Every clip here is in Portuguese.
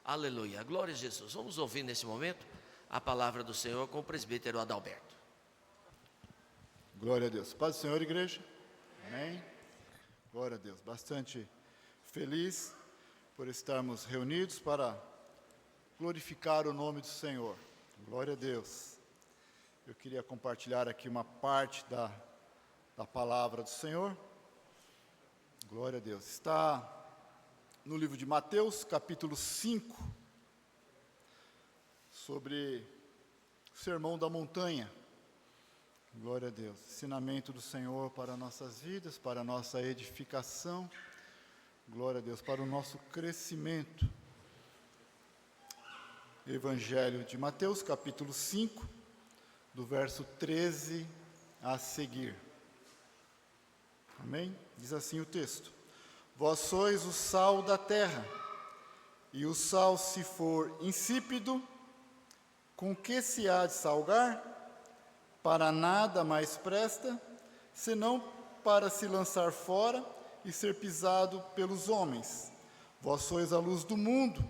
Aleluia, glória a Jesus. Vamos ouvir nesse momento a palavra do Senhor com o presbítero Adalberto. Glória a Deus. Paz do Senhor, igreja. Amém. Glória a Deus. Bastante feliz por estarmos reunidos para glorificar o nome do Senhor. Glória a Deus. Eu queria compartilhar aqui uma parte da palavra do Senhor. Glória a Deus. Está no livro de Mateus, capítulo 5, sobre o Sermão da Montanha. Glória a Deus. Ensinamento do Senhor para nossas vidas, para a nossa edificação. Glória a Deus, para o nosso crescimento. Evangelho de Mateus, capítulo 5, do verso 13 a seguir. Amém? Diz assim o texto: Vós sois o sal da terra, e o sal, se for insípido, com que se há de salgar? Para nada mais presta, senão para se lançar fora e ser pisado pelos homens. Vós sois a luz do mundo.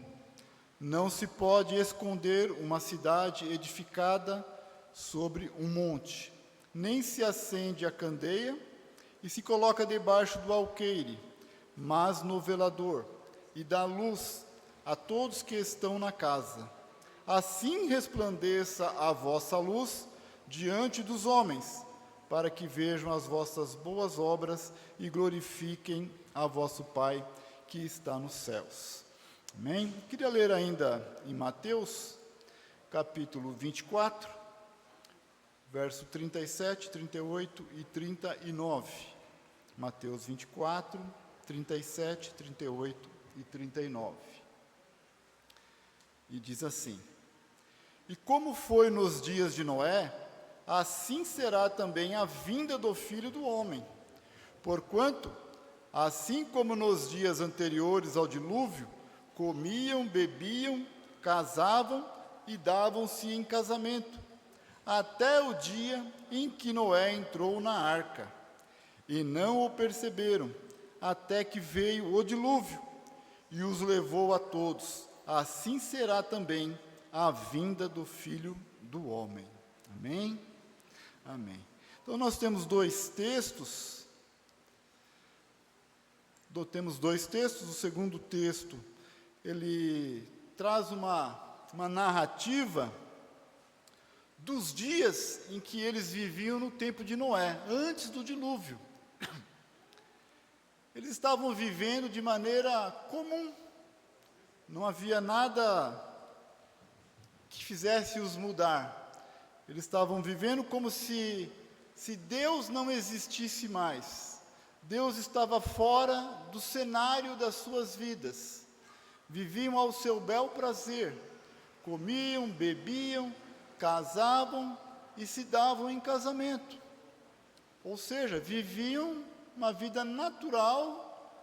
Não se pode esconder uma cidade edificada sobre um monte, nem se acende a candeia e se coloca debaixo do alqueire, mas no velador, e dá luz a todos que estão na casa. Assim resplandeça a vossa luz diante dos homens, para que vejam as vossas boas obras e glorifiquem a vosso Pai que está nos céus. Amém? Queria ler ainda em Mateus, capítulo 24, verso 37, 38 e 39. Mateus 24, 37, 38 e 39. E diz assim: E como foi nos dias de Noé, assim será também a vinda do Filho do Homem. Porquanto, assim como nos dias anteriores ao dilúvio, comiam, bebiam, casavam e davam-se em casamento, até o dia em que Noé entrou na arca. E não o perceberam, até que veio o dilúvio e os levou a todos. Assim será também a vinda do Filho do Homem. Amém? Amém. Então nós temos dois textos. O segundo texto, ele traz uma narrativa dos dias em que eles viviam no tempo de Noé, antes do dilúvio. Eles estavam vivendo de maneira comum, não havia nada que fizesse-os mudar. Eles estavam vivendo como se Deus não existisse mais. Deus estava fora do cenário das suas vidas. Viviam ao seu bel prazer, comiam, bebiam, casavam e se davam em casamento. Ou seja, viviam uma vida natural,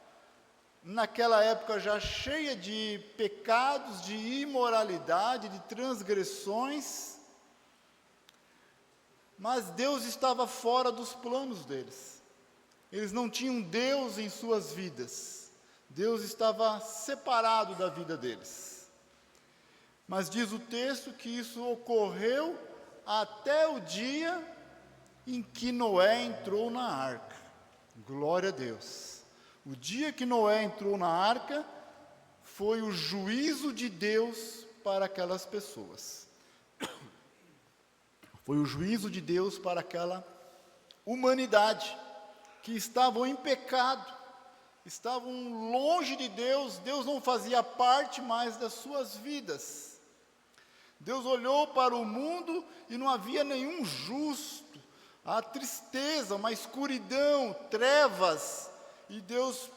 naquela época já cheia de pecados, de imoralidade, de transgressões, mas Deus estava fora dos planos deles. Eles não tinham Deus em suas vidas. Deus estava separado da vida deles. Mas diz o texto que isso ocorreu até o dia em que Noé entrou na arca. Glória a Deus. O dia que Noé entrou na arca foi o juízo de Deus para aquelas pessoas. Foi o juízo de Deus para aquela humanidade que estavam em pecado, estavam longe de Deus. Deus não fazia parte mais das suas vidas. Deus olhou para o mundo e não havia nenhum justo. Há tristeza, uma escuridão, trevas, e Deus,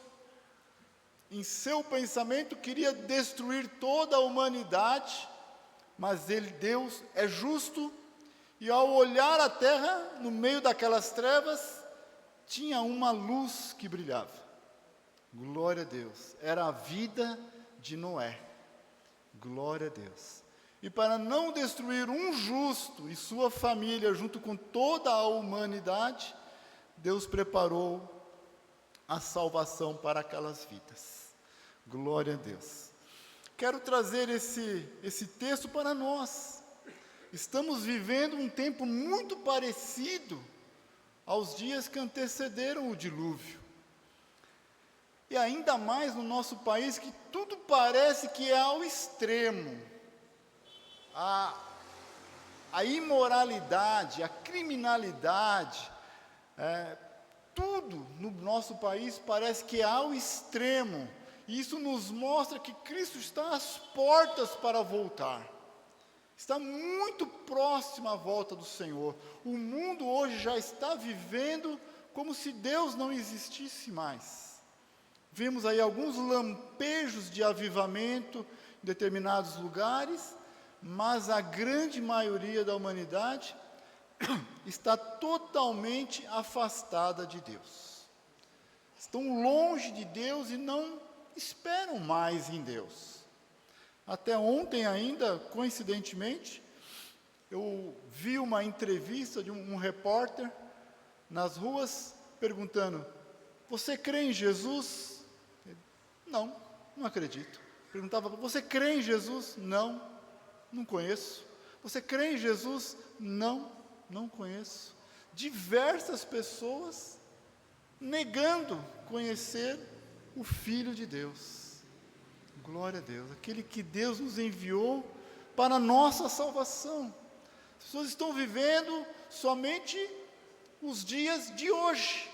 em seu pensamento, queria destruir toda a humanidade, mas Deus é justo, e ao olhar a terra, no meio daquelas trevas, tinha uma luz que brilhava. Glória a Deus, era a vida de Noé. Glória a Deus. E para não destruir um justo e sua família, junto com toda a humanidade, Deus preparou a salvação para aquelas vidas. Glória a Deus. quero trazer esse texto para nós. Estamos vivendo um tempo muito parecido aos dias que antecederam o dilúvio. E ainda mais no nosso país, que tudo parece que é ao extremo. A imoralidade, a criminalidade, tudo no nosso país parece que é ao extremo. E isso nos mostra que Cristo está às portas para voltar. Está muito próximo à volta do Senhor. O mundo hoje já está vivendo como se Deus não existisse mais. Vemos aí alguns lampejos de avivamento em determinados lugares, mas a grande maioria da humanidade está totalmente afastada de Deus. Estão longe de Deus e não esperam mais em Deus. Até ontem ainda, coincidentemente, eu vi uma entrevista de um repórter nas ruas perguntando: você crê em Jesus? Não, não acredito. Perguntava: você crê em Jesus? Não, não conheço. Você crê em Jesus? Não, não conheço. Diversas pessoas negando conhecer o Filho de Deus. Glória a Deus, aquele que Deus nos enviou para a nossa salvação. As pessoas estão vivendo somente os dias de hoje.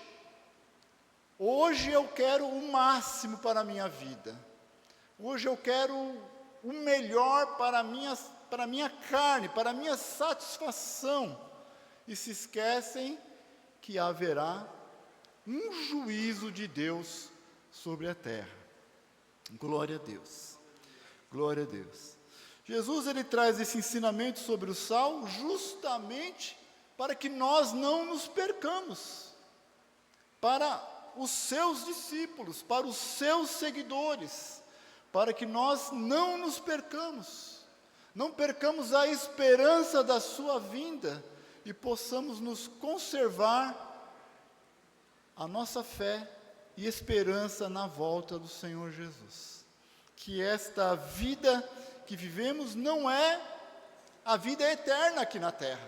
Hoje eu quero o máximo para a minha vida. Hoje eu quero o melhor para a minha carne, para a minha satisfação. E se esquecem que haverá um juízo de Deus sobre a terra. Glória a Deus, glória a Deus. Jesus, ele traz esse ensinamento sobre o sal justamente para que nós não nos percamos, para os seus discípulos, para os seus seguidores, para que nós não nos percamos, não percamos a esperança da sua vinda e possamos nos conservar a nossa fé e esperança na volta do Senhor Jesus. Que esta vida que vivemos não é a vida eterna aqui na terra.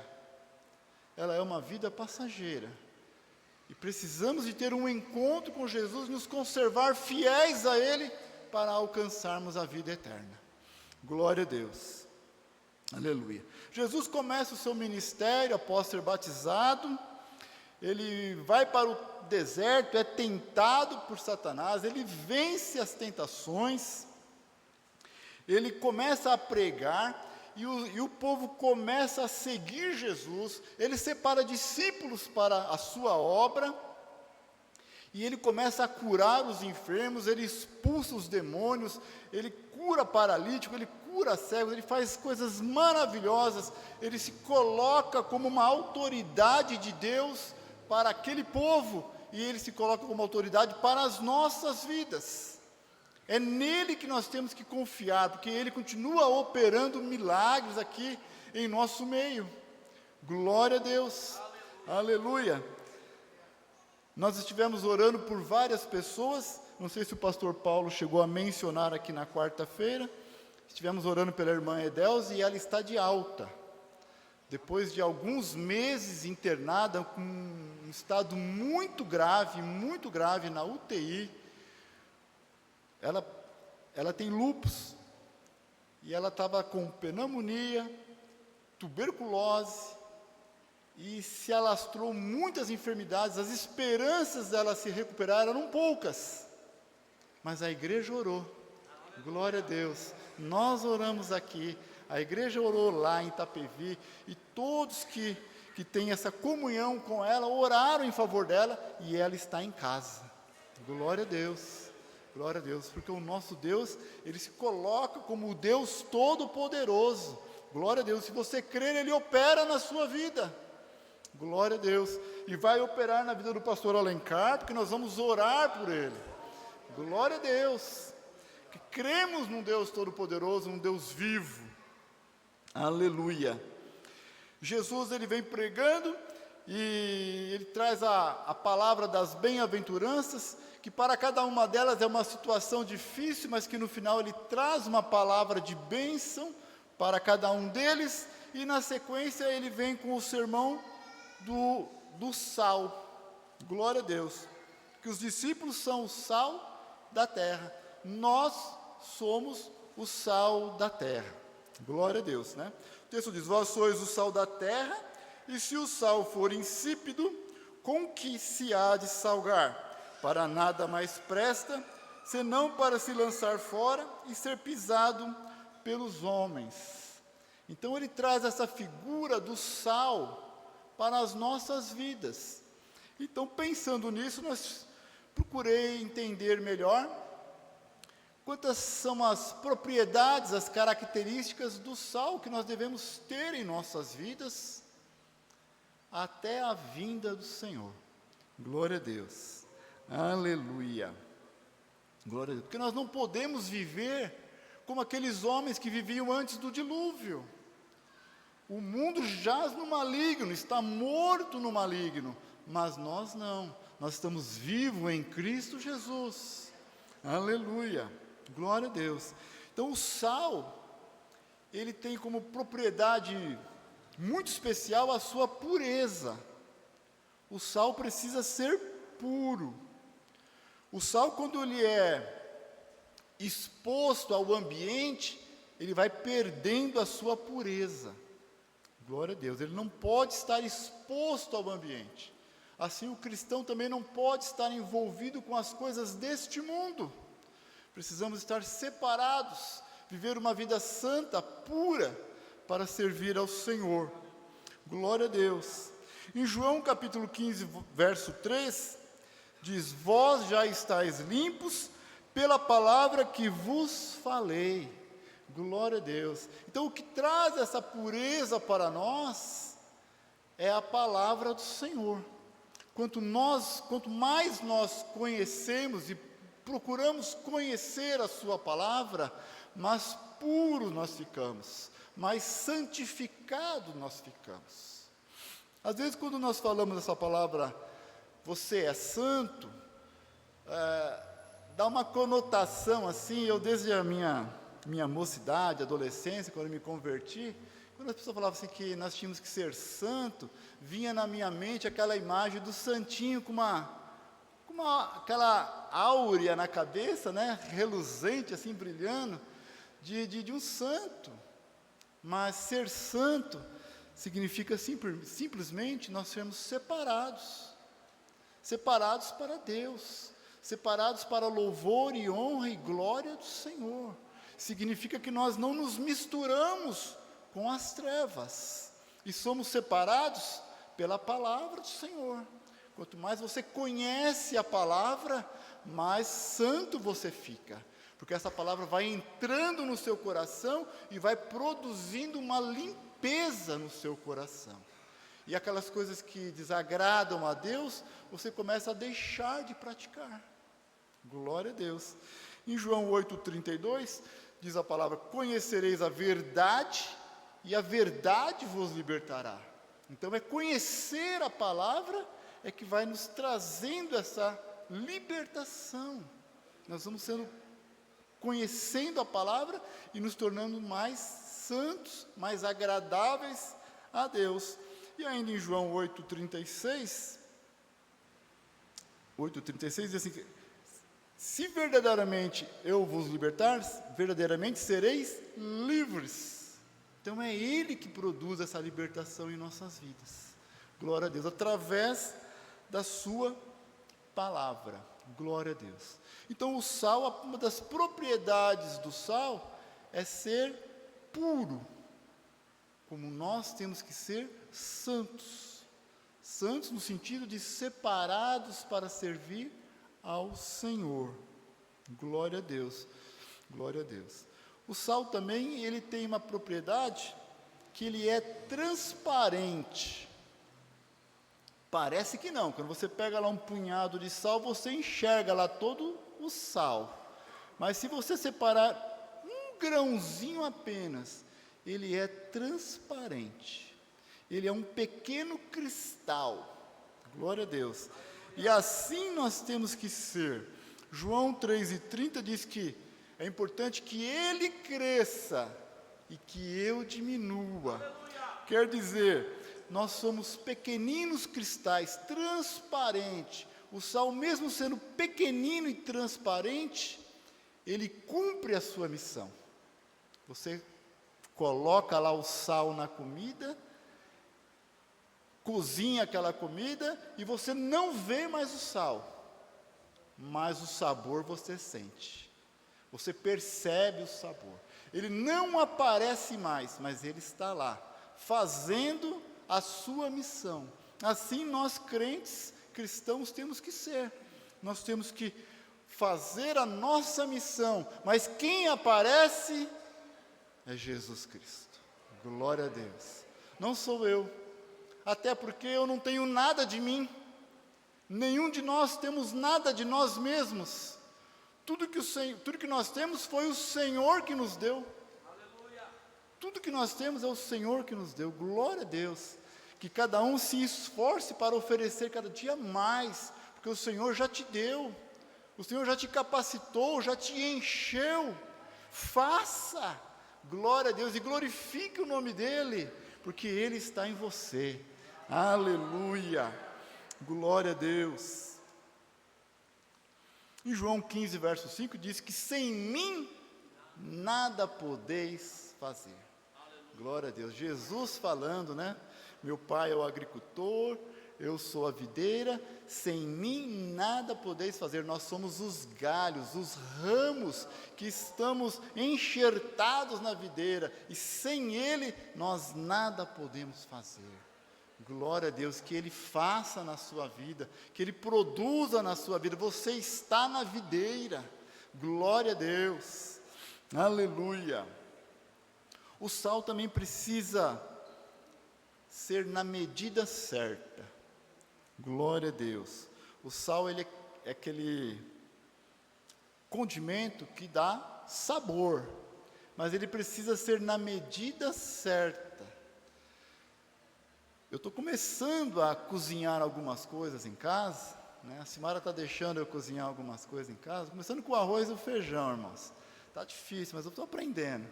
Ela é uma vida passageira. E precisamos de ter um encontro com Jesus, nos conservar fiéis a Ele para alcançarmos a vida eterna. Glória a Deus. Aleluia. Jesus começa o seu ministério após ser batizado. Ele vai para o deserto, é tentado por Satanás, ele vence as tentações, ele começa a pregar, e o povo começa a seguir Jesus, ele separa discípulos para a sua obra, e ele começa a curar os enfermos, ele expulsa os demônios, ele cura paralítico, ele cura cegos, ele faz coisas maravilhosas, ele se coloca como uma autoridade de Deus para aquele povo, e ele se coloca como autoridade para as nossas vidas. É nele que nós temos que confiar, porque ele continua operando milagres aqui em nosso meio. Glória a Deus. Aleluia. Nós estivemos orando por várias pessoas, não sei se o pastor Paulo chegou a mencionar aqui na quarta-feira, estivemos orando pela irmã Edelze e ela está de alta. Depois de alguns meses internada, com um estado muito grave na UTI, ela tem lúpus, e ela estava com pneumonia, tuberculose, e se alastrou muitas enfermidades. As esperanças dela se recuperar eram poucas, mas a igreja orou, glória a Deus, nós oramos aqui, a igreja orou lá em Itapevi, e todos que têm essa comunhão com ela, oraram em favor dela, e ela está em casa. Glória a Deus, porque o nosso Deus, ele se coloca como o Deus Todo-Poderoso. Glória a Deus, se você crer, ele opera na sua vida. Glória a Deus, e vai operar na vida do pastor Alencar, porque nós vamos orar por ele. Glória a Deus, que cremos num Deus Todo-Poderoso, um Deus vivo. Aleluia. Jesus, ele vem pregando, e ele traz a palavra das bem-aventuranças, que para cada uma delas é uma situação difícil, mas que no final ele traz uma palavra de bênção para cada um deles, e na sequência ele vem com o sermão do sal. Glória a Deus, que os discípulos são o sal da terra, nós somos o sal da terra. Glória a Deus, né? O texto diz: vós sois o sal da terra, e se o sal for insípido, com que se há de salgar? Para nada mais presta, senão para se lançar fora e ser pisado pelos homens. Então ele traz essa figura do sal para as nossas vidas. Então, pensando nisso, procurei entender melhor quantas são as propriedades, as características do sal que nós devemos ter em nossas vidas até a vinda do Senhor. Glória a Deus. Aleluia. Glória a Deus. Porque nós não podemos viver como aqueles homens que viviam antes do dilúvio. O mundo jaz no maligno, está morto no maligno, mas nós não. Nós estamos vivos em Cristo Jesus. Aleluia. Glória a Deus. Então o sal, ele tem como propriedade muito especial a sua pureza. O sal precisa ser puro. O sal, quando ele é exposto ao ambiente, ele vai perdendo a sua pureza. Glória a Deus, ele não pode estar exposto ao ambiente. Assim, o cristão também não pode estar envolvido com as coisas deste mundo. Precisamos estar separados, viver uma vida santa, pura, para servir ao Senhor. Glória a Deus. Em João capítulo 15, verso 3, diz: vós já estáis limpos pela palavra que vos falei. Glória a Deus. Então, o que traz essa pureza para nós é a palavra do Senhor. Quanto mais nós conhecemos e procuramos conhecer a sua palavra, mais puros nós ficamos, mais santificados nós ficamos. Às vezes, quando nós falamos essa palavra, você é santo, dá uma conotação assim. Eu, desde a minha mocidade, adolescência, quando eu me converti, quando as pessoas falavam assim que nós tínhamos que ser santo, vinha na minha mente aquela imagem do santinho com aquela áurea na cabeça, né, reluzente, assim, brilhando, de um santo. Mas ser santo significa simplesmente nós sermos separados para Deus, separados para louvor e honra e glória do Senhor. Significa que nós não nos misturamos com as trevas, e somos separados pela palavra do Senhor. Quanto mais você conhece a palavra, mais santo você fica, porque essa palavra vai entrando no seu coração e vai produzindo uma limpeza no seu coração. E aquelas coisas que desagradam a Deus, você começa a deixar de praticar. Glória a Deus. Em João 8,32, diz a palavra: conhecereis a verdade, e a verdade vos libertará. Então, é conhecer a palavra é que vai nos trazendo essa libertação. Nós vamos conhecendo a palavra e nos tornando mais santos, mais agradáveis a Deus. E ainda em João 8,36 diz assim: se verdadeiramente eu vos libertar, verdadeiramente sereis livres. Então é Ele que produz essa libertação em nossas vidas. Glória a Deus, através da sua palavra. Glória a Deus. Então o sal, uma das propriedades do sal é ser puro, como nós temos que ser santos. Santos no sentido de separados para servir ao Senhor. Glória a Deus. Glória a Deus. O sal também, ele tem uma propriedade que ele é transparente. Parece que não, quando você pega lá um punhado de sal, você enxerga lá todo o sal. Mas se você separar um grãozinho apenas, ele é transparente. Ele é um pequeno cristal. Glória a Deus. E assim nós temos que ser. João 3,30 diz que é importante que ele cresça e que eu diminua. Quer dizer, nós somos pequeninos cristais, transparentes. O sal, mesmo sendo pequenino e transparente, ele cumpre a sua missão. Você coloca lá o sal na comida, cozinha aquela comida e você não vê mais o sal, mas o sabor você sente. Você percebe o sabor. Ele não aparece mais, mas ele está lá, fazendo a sua missão. Assim nós cristãos temos que ser. Nós temos que fazer a nossa missão, mas quem aparece é Jesus Cristo. Glória a Deus. Não sou eu, até porque eu não tenho nada de mim. Nenhum de nós temos nada de nós mesmos. Tudo que nós temos foi o Senhor que nos deu. Aleluia. Tudo que nós temos é o Senhor que nos deu. Glória a Deus. Que cada um se esforce para oferecer cada dia mais, porque o Senhor já te deu. O Senhor já te capacitou, já te encheu. Faça. Glória a Deus. E glorifique o nome dEle, porque Ele está em você. Aleluia. Glória a Deus. Em João 15, verso 5, diz que sem mim nada podeis fazer. Glória a Deus. Jesus falando, né? Meu pai é o agricultor, eu sou a videira, sem mim nada podeis fazer. Nós somos os galhos, os ramos que estamos enxertados na videira, e sem Ele nós nada podemos fazer. Glória a Deus, que Ele faça na sua vida, que Ele produza na sua vida. Você está na videira. Glória a Deus. Aleluia. O sal também precisa ser na medida certa. Glória a Deus. O sal, ele é aquele condimento que dá sabor, mas ele precisa ser na medida certa. Eu estou começando a cozinhar algumas coisas em casa, né? A Simara está deixando eu cozinhar algumas coisas em casa, começando com o arroz e o feijão, irmãos. Está difícil, mas eu estou aprendendo.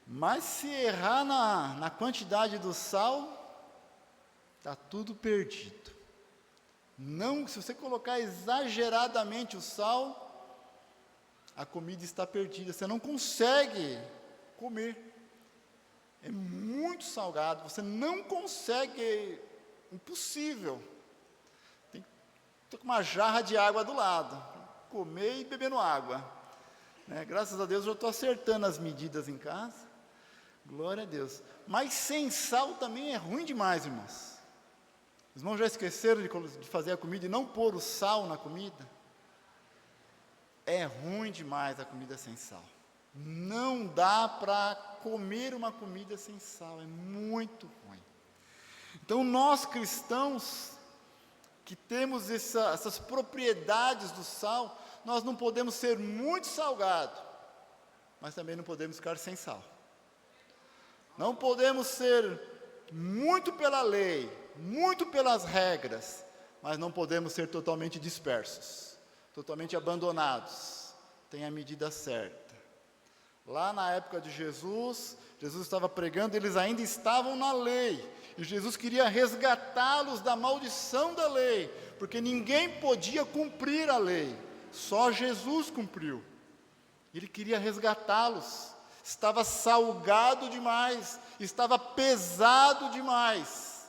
Mas se errar na quantidade do sal, está tudo perdido. Não, se você colocar exageradamente o sal, a comida está perdida, você não consegue comer. É muito salgado, você não consegue, impossível. Tem que ter uma jarra de água do lado, comer e bebendo água. Né? Graças a Deus eu estou acertando as medidas em casa. Glória a Deus. Mas sem sal também é ruim demais, irmãos. Os irmãos já esqueceram de fazer a comida e não pôr o sal na comida? É ruim demais a comida sem sal. Não dá para comer uma comida sem sal, é muito ruim. Então nós cristãos, que temos essas propriedades do sal, nós não podemos ser muito salgado, mas também não podemos ficar sem sal. Não podemos ser muito pela lei, muito pelas regras, mas não podemos ser totalmente dispersos, totalmente abandonados. Tem a medida certa. Lá na época de Jesus estava pregando, eles ainda estavam na lei, e Jesus queria resgatá-los da maldição da lei, porque ninguém podia cumprir a lei, só Jesus cumpriu. Ele queria resgatá-los. Estava salgado demais, estava pesado demais.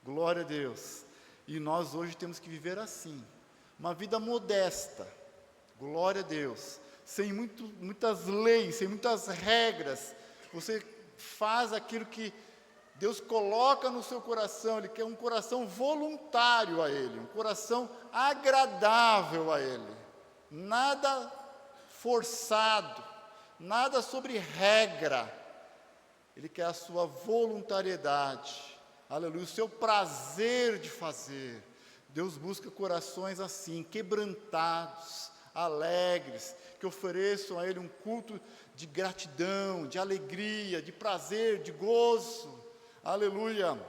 Glória a Deus. E nós hoje temos que viver assim, uma vida modesta. Glória a Deus. Sem muitas leis, sem muitas regras. Você faz aquilo que Deus coloca no seu coração. Ele quer um coração voluntário a Ele, um coração agradável a Ele. Nada forçado, nada sobre regra. Ele quer a sua voluntariedade, aleluia, o seu prazer de fazer. Deus busca corações assim, quebrantados, alegres, que ofereçam a Ele um culto de gratidão, de alegria, de prazer, de gozo, aleluia,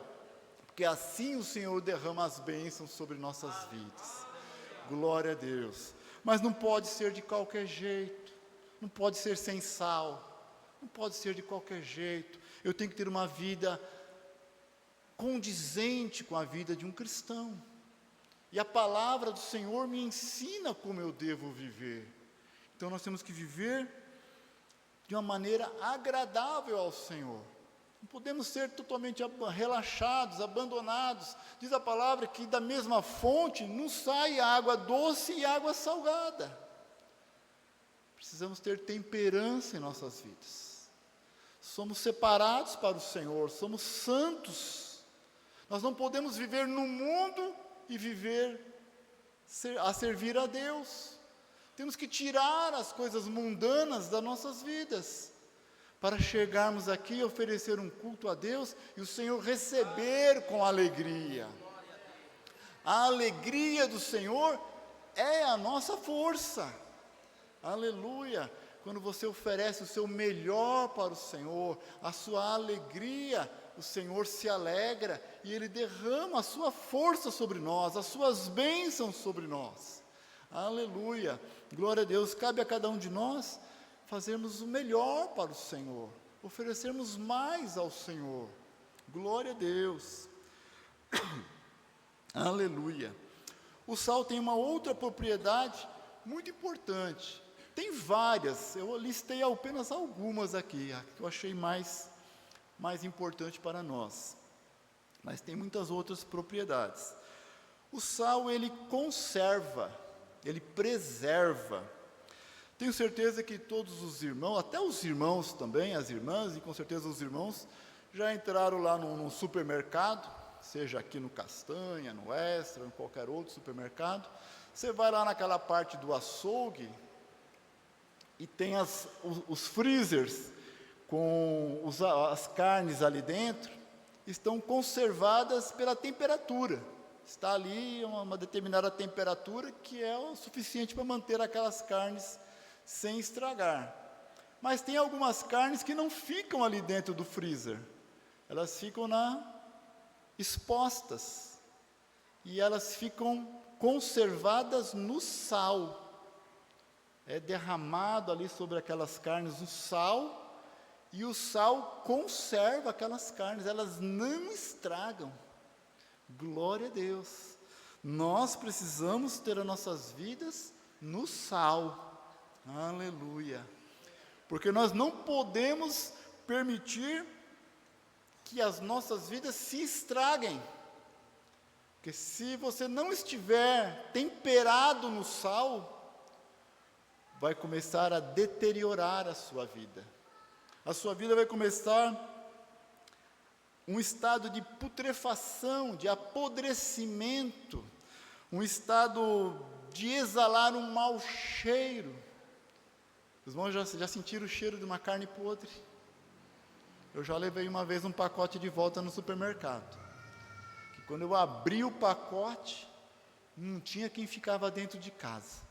porque assim o Senhor derrama as bênçãos sobre nossas vidas. Glória a Deus. mas não pode ser de qualquer jeito, não pode ser sem sal, não pode ser de qualquer jeito. Eu tenho que ter uma vida condizente com a vida de um cristão. E a palavra do Senhor me ensina como eu devo viver. Então nós temos que viver de uma maneira agradável ao Senhor. Não podemos ser totalmente relaxados, abandonados. Diz a palavra que da mesma fonte não sai água doce e água salgada. Precisamos ter temperança em nossas vidas. Somos separados para o Senhor, somos santos. Nós não podemos viver no mundo e viver a servir a Deus. Temos que tirar as coisas mundanas das nossas vidas, para chegarmos aqui e oferecer um culto a Deus, e o Senhor receber com alegria. A alegria do Senhor é a nossa força. Aleluia! Quando você oferece o seu melhor para o Senhor, a sua alegria, o Senhor se alegra e Ele derrama a sua força sobre nós, as suas bênçãos sobre nós. Aleluia! Glória a Deus. Cabe a cada um de nós fazermos o melhor para o Senhor, oferecermos mais ao Senhor. Glória a Deus. Aleluia. O sal tem uma outra propriedade muito importante. Tem várias, eu listei apenas algumas aqui, a que eu achei mais importante para nós. Mas tem muitas outras propriedades. O sal, ele conserva, ele preserva. Tenho certeza que todos os irmãos, até os irmãos também, as irmãs, e com certeza os irmãos, já entraram lá num supermercado, seja aqui no Castanha, no Extra, em qualquer outro supermercado. Você vai lá naquela parte do açougue, e tem os freezers, com as carnes ali dentro, estão conservadas pela temperatura. Está ali uma determinada temperatura, que é o suficiente para manter aquelas carnes sem estragar. Mas tem algumas carnes que não ficam ali dentro do freezer, elas ficam expostas, e elas ficam conservadas no sal. É derramado ali sobre aquelas carnes o sal, e o sal conserva aquelas carnes, elas não estragam. Glória a Deus. Nós precisamos ter as nossas vidas no sal. Aleluia. Porque nós não podemos permitir que as nossas vidas se estraguem. Porque se você não estiver temperado no sal, vai começar a deteriorar a sua vida. A sua vida vai começar um estado de putrefação, de apodrecimento, um estado de exalar um mau cheiro. Os irmãos já sentiram o cheiro de uma carne podre? Eu já levei uma vez um pacote de volta no supermercado, que quando eu abri o pacote, não tinha quem ficava dentro de casa.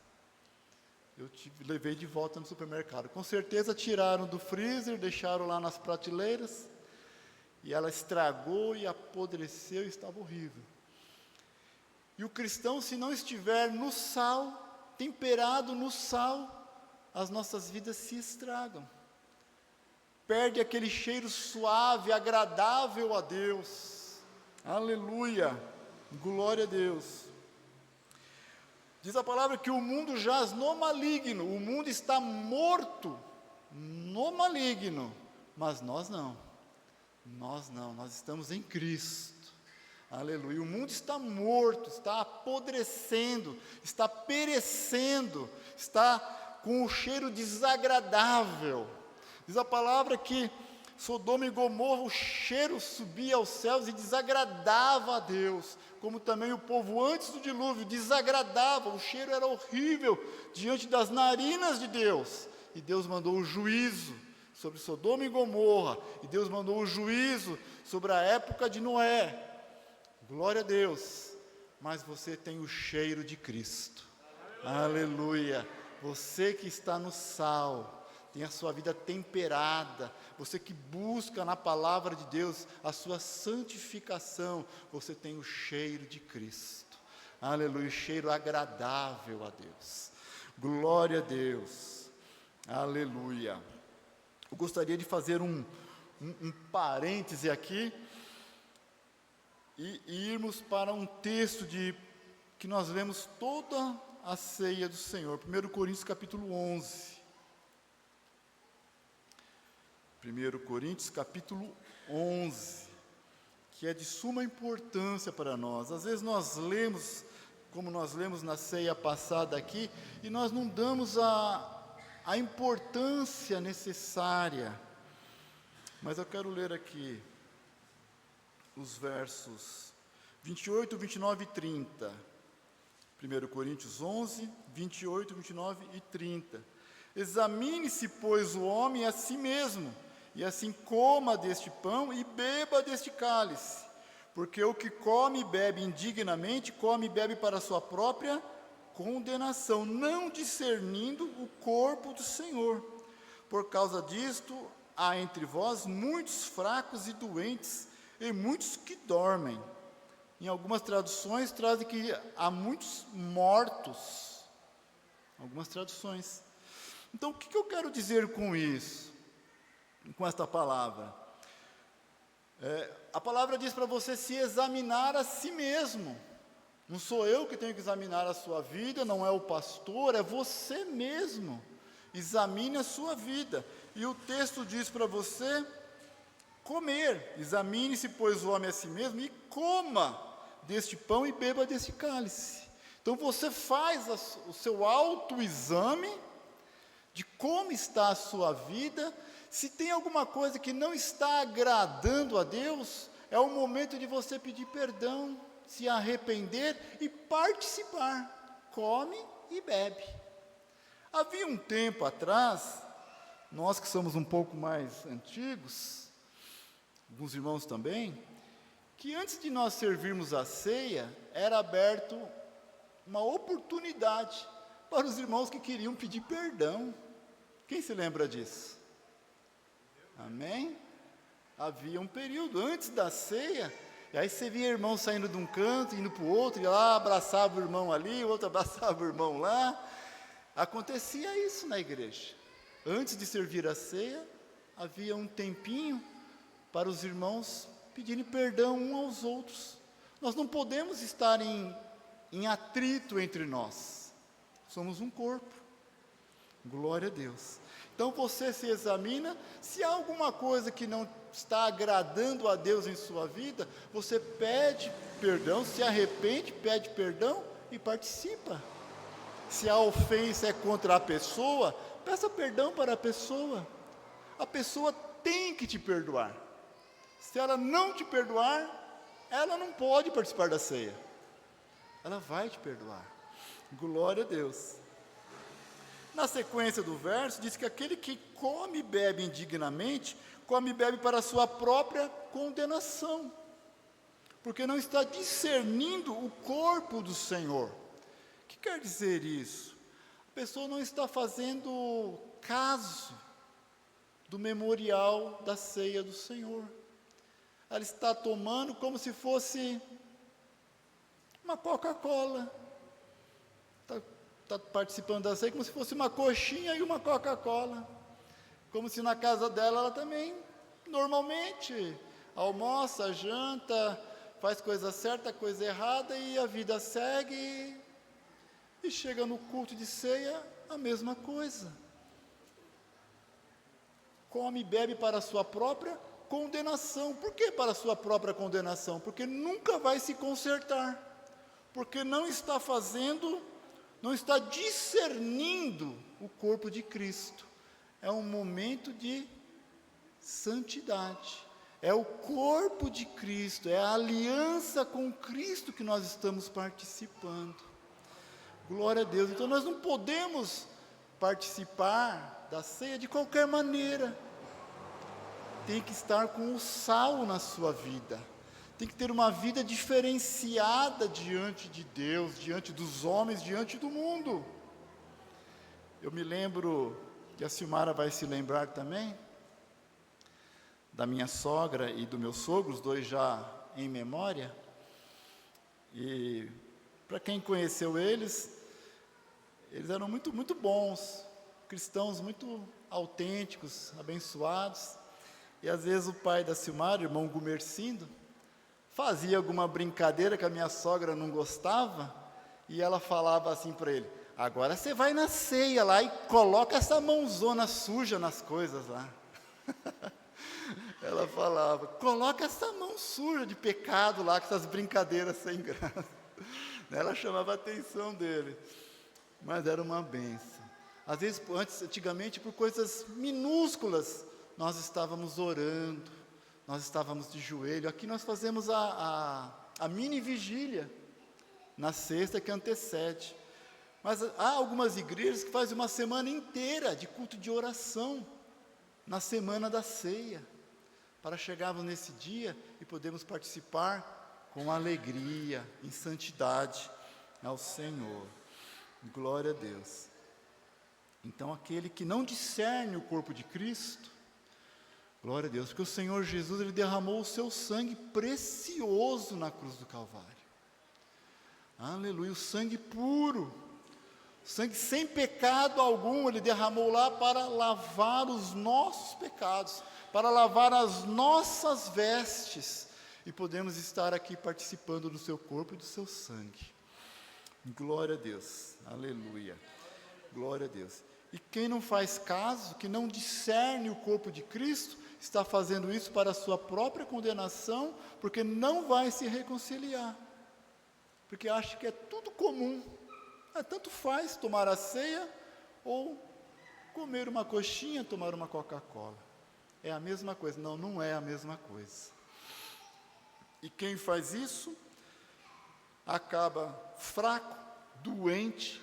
Eu levei de volta no supermercado. Com certeza tiraram do freezer, deixaram lá nas prateleiras, e ela estragou e apodreceu e estava horrível. E o cristão, se não estiver no sal, temperado no sal, as nossas vidas se estragam. Perde aquele cheiro suave, agradável a Deus. Aleluia! Glória a Deus. Diz a palavra que o mundo jaz no maligno, o mundo está morto no maligno, mas nós não, nós estamos em Cristo. Aleluia. O mundo está morto, está apodrecendo, está perecendo, está com um cheiro desagradável. Diz a palavra que Sodoma e Gomorra, o cheiro subia aos céus e desagradava a Deus, como também o povo antes do dilúvio desagradava, o cheiro era horrível diante das narinas de Deus, e Deus mandou o juízo sobre Sodoma e Gomorra, e Deus mandou o juízo sobre a época de Noé. Glória a Deus. Mas você tem o cheiro de Cristo. Aleluia. Você que está no sal, tem a sua vida temperada, você que busca na palavra de Deus a sua santificação, você tem o cheiro de Cristo. Aleluia, o cheiro agradável a Deus. Glória a Deus. Aleluia. Eu gostaria de fazer um parêntese aqui e irmos para um texto que nós lemos toda a ceia do Senhor. 1 Coríntios capítulo 11. 1 Coríntios capítulo 11, que é de suma importância para nós. Às vezes nós lemos, como nós lemos na ceia passada aqui, e nós não damos a importância necessária. Mas eu quero ler aqui os versos 28, 29 e 30. 1 Coríntios 11, 28, 29 e 30. Examine-se, pois, o homem a si mesmo, e assim coma deste pão e beba deste cálice. Porque o que come e bebe indignamente, come e bebe para a sua própria condenação, não discernindo o corpo do Senhor. Por causa disto, há entre vós muitos fracos e doentes, e muitos que dormem. Em algumas traduções trazem que há muitos mortos. Algumas traduções. Então, o que eu quero dizer com isso? Com esta palavra? A palavra diz para você se examinar a si mesmo. Não sou eu que tenho que examinar a sua vida, não é o pastor, é você mesmo. Examine a sua vida. E o texto diz para você comer. Examine-se, pois, o homem a si mesmo e coma deste pão e beba deste cálice. Então você faz o seu autoexame de como está a sua vida. Se tem alguma coisa que não está agradando a Deus, é o momento de você pedir perdão, se arrepender e participar. Come e bebe. Havia um tempo atrás, nós que somos um pouco mais antigos, alguns irmãos também, que antes de nós servirmos a ceia, era aberto uma oportunidade para os irmãos que queriam pedir perdão. Quem se lembra disso? Amém? Havia um período antes da ceia, e aí você via irmão saindo de um canto, indo para o outro, e lá abraçava o irmão ali, o outro abraçava o irmão lá. Acontecia isso na igreja. Antes de servir a ceia, havia um tempinho para os irmãos pedirem perdão uns aos outros. Nós não podemos estar em atrito entre nós. Somos um corpo. Glória a Deus. Então você se examina, se há alguma coisa que não está agradando a Deus em sua vida, você pede perdão, se arrepende, pede perdão e participa. Se a ofensa é contra a pessoa, peça perdão para a pessoa. A pessoa tem que te perdoar. Se ela não te perdoar, ela não pode participar da ceia. Ela vai te perdoar. Glória a Deus. Na sequência do verso, diz que aquele que come e bebe indignamente, come e bebe para a sua própria condenação, porque não está discernindo o corpo do Senhor. O que quer dizer isso? A pessoa não está fazendo caso do memorial da ceia do Senhor. Ela está tomando como se fosse uma Coca-Cola. Está participando da ceia como se fosse uma coxinha e uma Coca-Cola. Como se na casa dela ela também, normalmente, almoça, janta, faz coisa certa, coisa errada, e a vida segue. E chega no culto de ceia, a mesma coisa. Come e bebe para a sua própria condenação. Por que para a sua própria condenação? Porque nunca vai se consertar. Porque não está discernindo o corpo de Cristo. É um momento de santidade. É o corpo de Cristo, é a aliança com Cristo que nós estamos participando. Glória a Deus. Então nós não podemos participar da ceia de qualquer maneira. Tem que estar com o sal na sua vida. Tem que ter uma vida diferenciada diante de Deus, diante dos homens, diante do mundo. Eu me lembro, e a Silmara vai se lembrar também, da minha sogra e do meu sogro, os dois já em memória. E para quem conheceu eles, eles eram muito, muito bons, cristãos muito autênticos, abençoados. E às vezes o pai da Silmara, o irmão Gumercindo, fazia alguma brincadeira que a minha sogra não gostava, e ela falava assim para ele: agora você vai na ceia lá e coloca essa mãozona suja nas coisas lá. Ela falava: coloca essa mão suja de pecado lá, com essas brincadeiras sem graça. Ela chamava a atenção dele, mas era uma bênção. Às vezes, antigamente, por coisas minúsculas, nós estávamos orando, nós estávamos de joelho. Aqui nós fazemos a mini vigília, na sexta que antecede. Mas há algumas igrejas que fazem uma semana inteira de culto de oração, na semana da ceia, para chegarmos nesse dia e podermos participar com alegria, em santidade ao Senhor. Glória a Deus. Então, aquele que não discerne o corpo de Cristo, glória a Deus, porque o Senhor Jesus, Ele derramou o seu sangue precioso na cruz do Calvário. Aleluia, o sangue puro, sangue sem pecado algum, Ele derramou lá para lavar os nossos pecados, para lavar as nossas vestes, e podemos estar aqui participando do seu corpo e do seu sangue. Glória a Deus, aleluia, glória a Deus. E quem não faz caso, que não discerne o corpo de Cristo, está fazendo isso para a sua própria condenação, porque não vai se reconciliar, porque acha que é tudo comum, tanto faz tomar a ceia, ou comer uma coxinha, tomar uma Coca-Cola, é a mesma coisa. Não, não é a mesma coisa. E quem faz isso, acaba fraco, doente,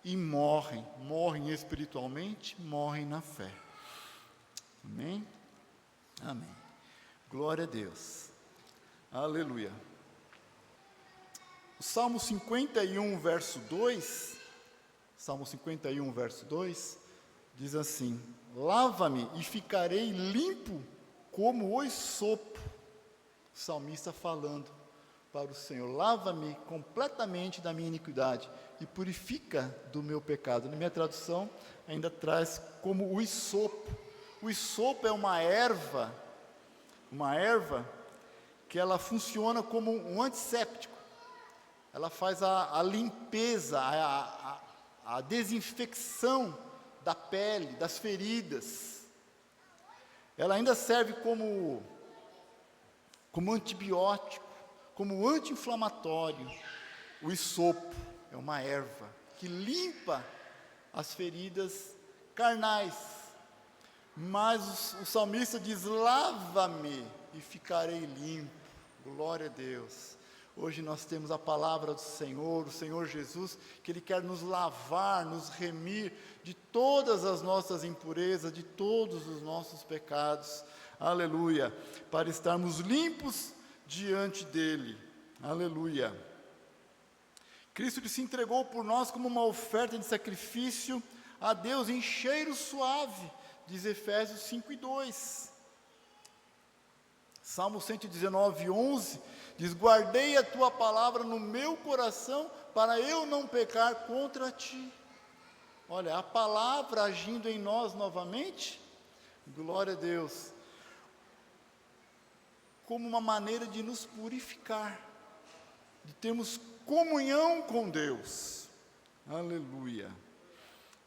e morrem espiritualmente, morrem na fé. Amém? Amém. Glória a Deus. Aleluia. O Salmo 51, verso 2, Salmo 51, verso 2, diz assim: lava-me e ficarei limpo como o esopo. O salmista falando para o Senhor: lava-me completamente da minha iniquidade e purifica do meu pecado. Na minha tradução ainda traz como o esopo. O esopo é uma erva que ela funciona como um antisséptico. Ela faz a limpeza, a desinfecção da pele, das feridas. Ela ainda serve como antibiótico, como anti-inflamatório. O esopo é uma erva que limpa as feridas carnais. Mas o salmista diz: lava-me e ficarei limpo. Glória a Deus. Hoje nós temos a palavra do Senhor, o Senhor Jesus, que Ele quer nos lavar, nos remir de todas as nossas impurezas, de todos os nossos pecados. Aleluia. Para estarmos limpos diante dEle. Aleluia. Cristo se entregou por nós como uma oferta de sacrifício a Deus em cheiro suave, diz Efésios 5:2. Salmo 119, 11, diz: guardei a tua palavra no meu coração, para eu não pecar contra ti. Olha, a palavra agindo em nós novamente, glória a Deus, como uma maneira de nos purificar, de termos comunhão com Deus. Aleluia,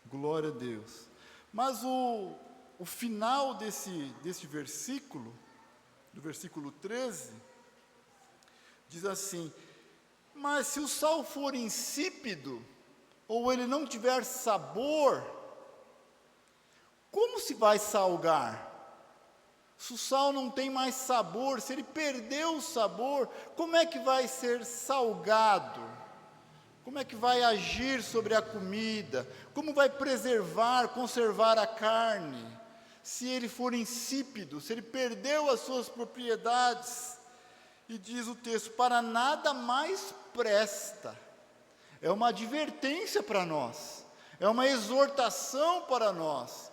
glória a Deus. Mas o final desse versículo, do versículo 13, diz assim: mas se o sal for insípido, ou ele não tiver sabor, como se vai salgar? Se o sal não tem mais sabor, se ele perdeu o sabor, como é que vai ser salgado? Como é que vai agir sobre a comida? Como vai preservar, conservar a carne? Se ele for insípido, se ele perdeu as suas propriedades. E diz o texto: para nada mais presta. É uma advertência para nós, é uma exortação para nós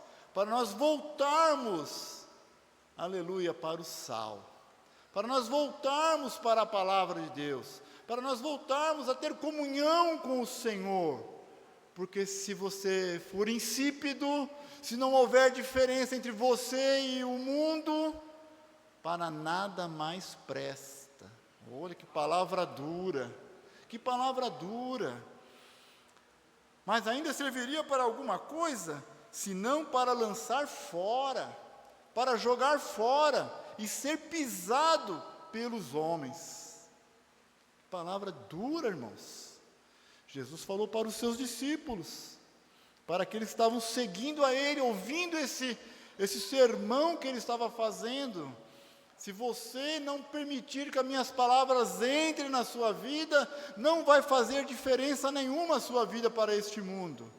voltarmos, aleluia, para o sal, para nós voltarmos para a palavra de Deus, para nós voltarmos a ter comunhão com o Senhor. porque se você for insípido, se não houver diferença entre você e o mundo, para nada mais presta. Olha que palavra dura, que palavra dura. Mas ainda serviria para alguma coisa, senão para lançar fora, para jogar fora e ser pisado pelos homens. Palavra dura, irmãos. Jesus falou para os seus discípulos, para aqueles que estavam seguindo a Ele, ouvindo esse sermão que Ele estava fazendo. Se você não permitir que as minhas palavras entrem na sua vida, não vai fazer diferença nenhuma a sua vida para este mundo,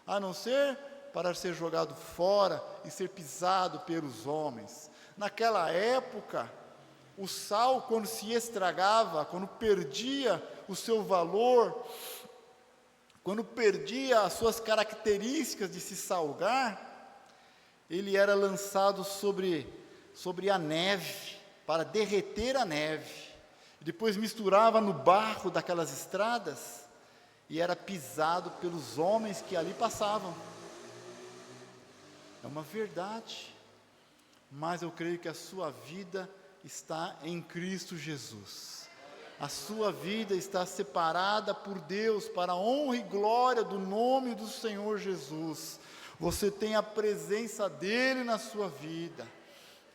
a não ser para ser jogado fora e ser pisado pelos homens. Naquela época, o sal, quando se estragava, quando perdia o seu valor, quando perdia as suas características de se salgar, ele era lançado sobre a neve, para derreter a neve, e depois misturava no barro daquelas estradas, e era pisado pelos homens que ali passavam. É uma verdade, mas eu creio que a sua vida está em Cristo Jesus. A sua vida está separada por Deus para a honra e glória do nome do Senhor Jesus. Você tem a presença dEle na sua vida.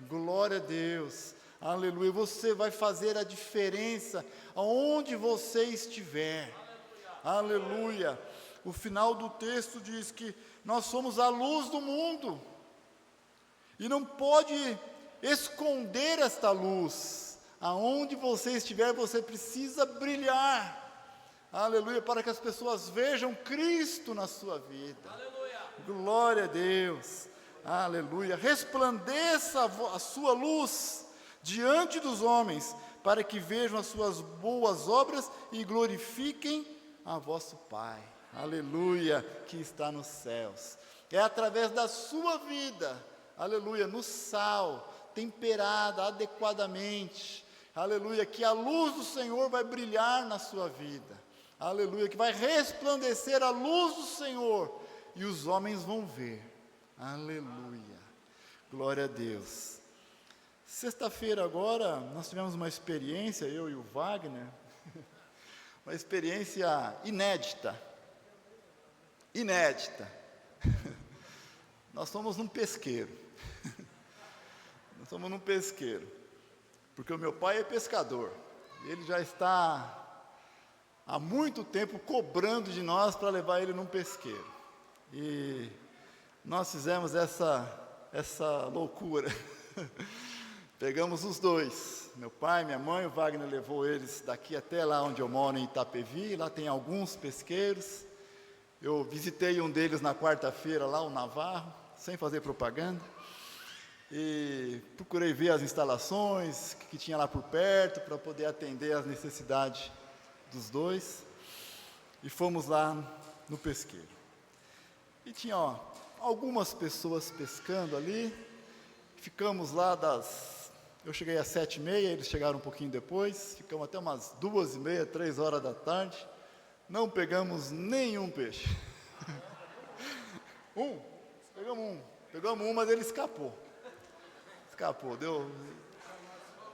Glória a Deus. Aleluia. Você vai fazer a diferença aonde você estiver. Aleluia. O final do texto diz que nós somos a luz do mundo. E não pode esconder esta luz. Aonde você estiver, você precisa brilhar. Aleluia, para que as pessoas vejam Cristo na sua vida. Aleluia. Glória a Deus. Aleluia. Resplandeça a sua luz diante dos homens, para que vejam as suas boas obras e glorifiquem a vosso Pai. Aleluia, que está nos céus. É através da sua vida, aleluia, no sal, temperada adequadamente, aleluia, que a luz do Senhor vai brilhar na sua vida, aleluia, que vai resplandecer a luz do Senhor, e os homens vão ver, aleluia, glória a Deus. Sexta-feira agora, nós tivemos uma experiência, eu e o Wagner, uma experiência inédita, nós fomos num pesqueiro, porque o meu pai é pescador, e ele já está há muito tempo cobrando de nós para levar ele num pesqueiro, e nós fizemos essa loucura, pegamos os dois, meu pai, minha mãe, o Wagner levou eles daqui até lá onde eu moro, em Itapevi, lá tem alguns pesqueiros, eu visitei um deles na quarta-feira lá, o Navarro, sem fazer propaganda, e procurei ver as instalações que tinha lá por perto, para poder atender às necessidades dos dois, e fomos lá no pesqueiro. E tinha algumas pessoas pescando ali, ficamos lá eu cheguei às 7h30, eles chegaram um pouquinho depois, ficamos até umas 2h30, 3h da tarde, não pegamos nenhum peixe. Pegamos um, mas ele escapou,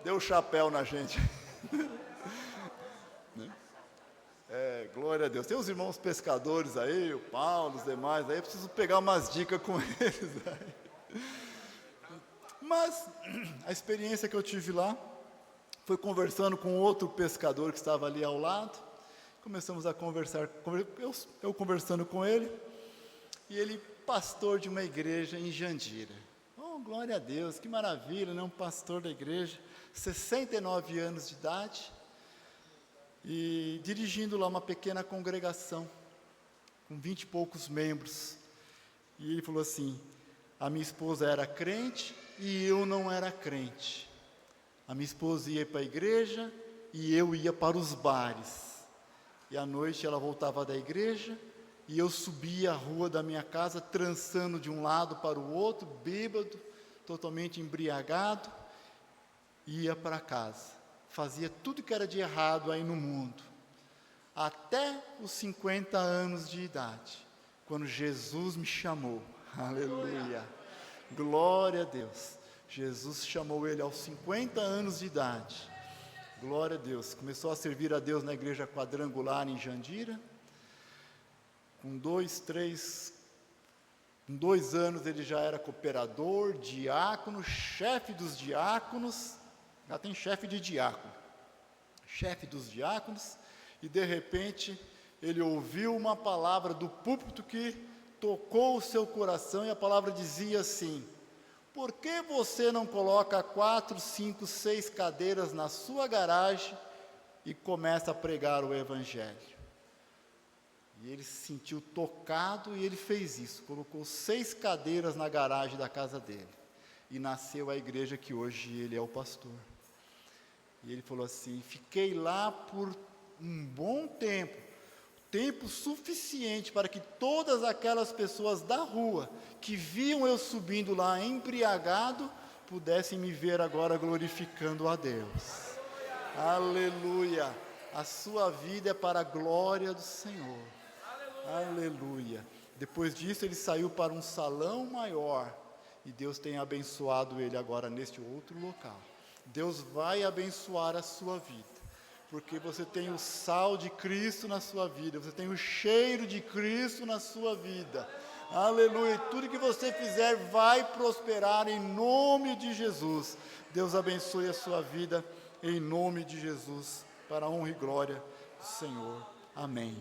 deu chapéu na gente. Glória a Deus. Tem uns irmãos pescadores aí, o Paulo, os demais aí, eu preciso pegar umas dicas com eles aí. Mas a experiência que eu tive lá foi conversando com outro pescador que estava ali ao lado. Começamos a conversar, eu conversando com ele, e ele pastor de uma igreja em Jandira. Oh, glória a Deus, que maravilha, né? Um pastor da igreja, 69 anos de idade, e dirigindo lá uma pequena congregação, com 20 e poucos membros. E ele falou assim: a minha esposa era crente e eu não era crente. A minha esposa ia para a igreja e eu ia para os bares. E à noite ela voltava da igreja e eu subia a rua da minha casa, trançando de um lado para o outro, bêbado, totalmente embriagado, e ia para casa. Fazia tudo que era de errado aí no mundo, até os 50 anos de idade. quando Jesus me chamou. Aleluia. Glória a Deus. Jesus chamou ele aos 50 anos de idade. Glória a Deus. Começou a servir a Deus na igreja quadrangular em Jandira. Com 2 anos ele já era cooperador, diácono, chefe dos diáconos. Já tem chefe de diácono. Chefe dos diáconos. E de repente ele ouviu uma palavra do púlpito que tocou o seu coração, e a palavra dizia assim: por que você não coloca 4, 5, 6 cadeiras na sua garagem e começa a pregar o Evangelho? E ele se sentiu tocado e ele fez isso, colocou 6 cadeiras na garagem da casa dele, e nasceu a igreja que hoje ele é o pastor. E ele falou assim: fiquei lá por um bom tempo suficiente para que todas aquelas pessoas da rua que viam eu subindo lá embriagado pudessem me ver agora glorificando a Deus. Aleluia! A sua vida é para a glória do Senhor. Aleluia! Depois disso ele saiu para um salão maior e Deus tem abençoado ele agora neste outro local. Deus vai abençoar a sua vida, porque você tem o sal de Cristo na sua vida, você tem o cheiro de Cristo na sua vida. Aleluia! E tudo que você fizer vai prosperar em nome de Jesus. Deus abençoe a sua vida em nome de Jesus, para a honra e glória do Senhor. Amém.